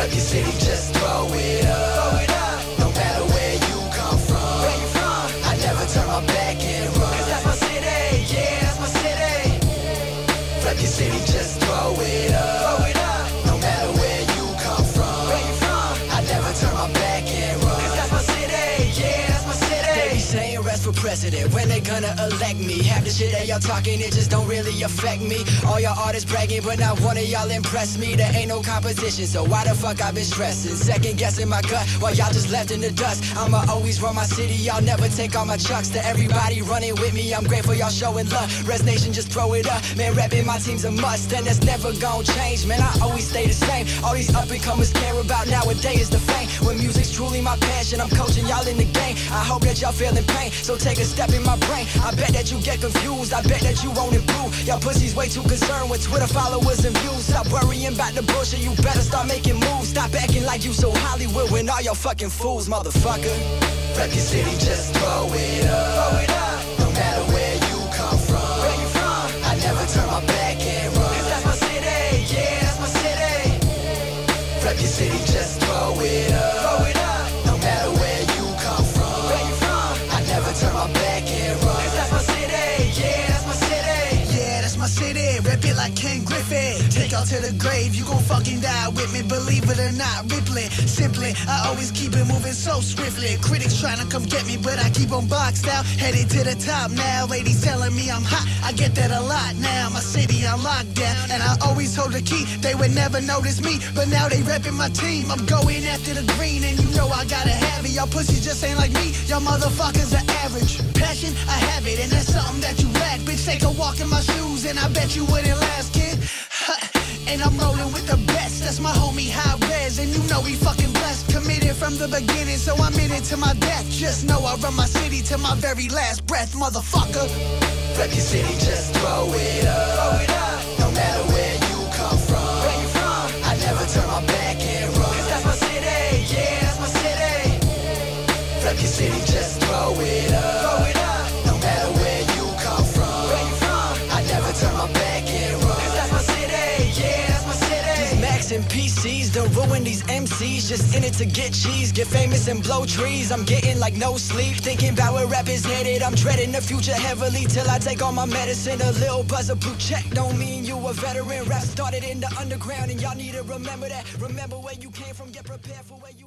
Rep your city, just throw it up. No matter where you come from, I never turn my back and run. 'Cause that's my city, yeah, that's my city. Rep your city, just throw it up. No matter where you come from, I never turn my back and run. 'Cause that's my city, yeah, that's my city. They be saying rest for president, when they gonna elect me? Half the shit that y'all talking, it just don't really affect me. All y'all artists bragging, but not one of y'all impress me. There ain't no competition, so why the fuck I been stressing? Second guessing my gut, while y'all just left in the dust. I'ma always run my city, y'all never take all my chucks. To everybody running with me, I'm grateful y'all showing love. Res Nation, just throw it up. Man, repping my team's a must, and that's never gon' change. Man, I always stay the same. All these up-and-comers care about nowadays is the fame. When music's truly my passion, I'm coaching y'all in the game. I hope that y'all feeling pain, so take a step in my brain. I bet that you get confused, I bet that you won't improve. Y'all pussies way too concerned with Twitter followers and views. Stop worrying about the bullshit, you better start making moves. Stop acting like you so Hollywood when all y'all fucking fools, motherfucker. Rep your city, just throw it up. No matter where you come from, I never turn my back and run. 'Cause that's my city, yeah, that's my city. Rep your city, just throw it up. No matter where you come from, I never turn my back and run. 'Cause that's my city, yeah, that's my city. Yeah, that's my city, rep it like Ken Griffin. Take y'all to the grave, you gon' fucking die with me. Believe it or not, Ripley. Simply, I always keep it moving so swiftly. Critics trying to come get me, but I keep on boxed out. Headed to the top now, ladies telling me I'm hot. I get that a lot now, my city on lockdown. And I always hold the key, they would never notice me. But now they repping my team, I'm going after the green. And you know I gotta have it, y'all pussies just ain't like me. Y'all motherfuckers are average. Passion, I have it, and that's something that you lack. Bitch, take a walk in my shoes, and I bet you wouldn't last, kid. And I'm rolling with the best, that's my homie High Res. And you know he fucking blessed, committed from the beginning, so I'm in it to my death. Just know I run my city to my very last breath, motherfucker. Rep your city, just throw it up. No matter where you come from, I never turn my back and run. 'Cause that's my city, yeah, that's my city. Rep your city, just throw it up. No matter where you come from, I never turn my back and run. 'Cause that's my city, yeah, that's my city. These Macs and PCs done ruin these MCs, just in it to get cheese, get famous and blow trees. I'm getting like no sleep, thinking about where rap is headed. I'm dreading the future heavily till I take all my medicine. A little buzz, a blue check don't mean you a veteran. Rap started in the underground and y'all need to remember that. Remember where you came from, get prepared for where you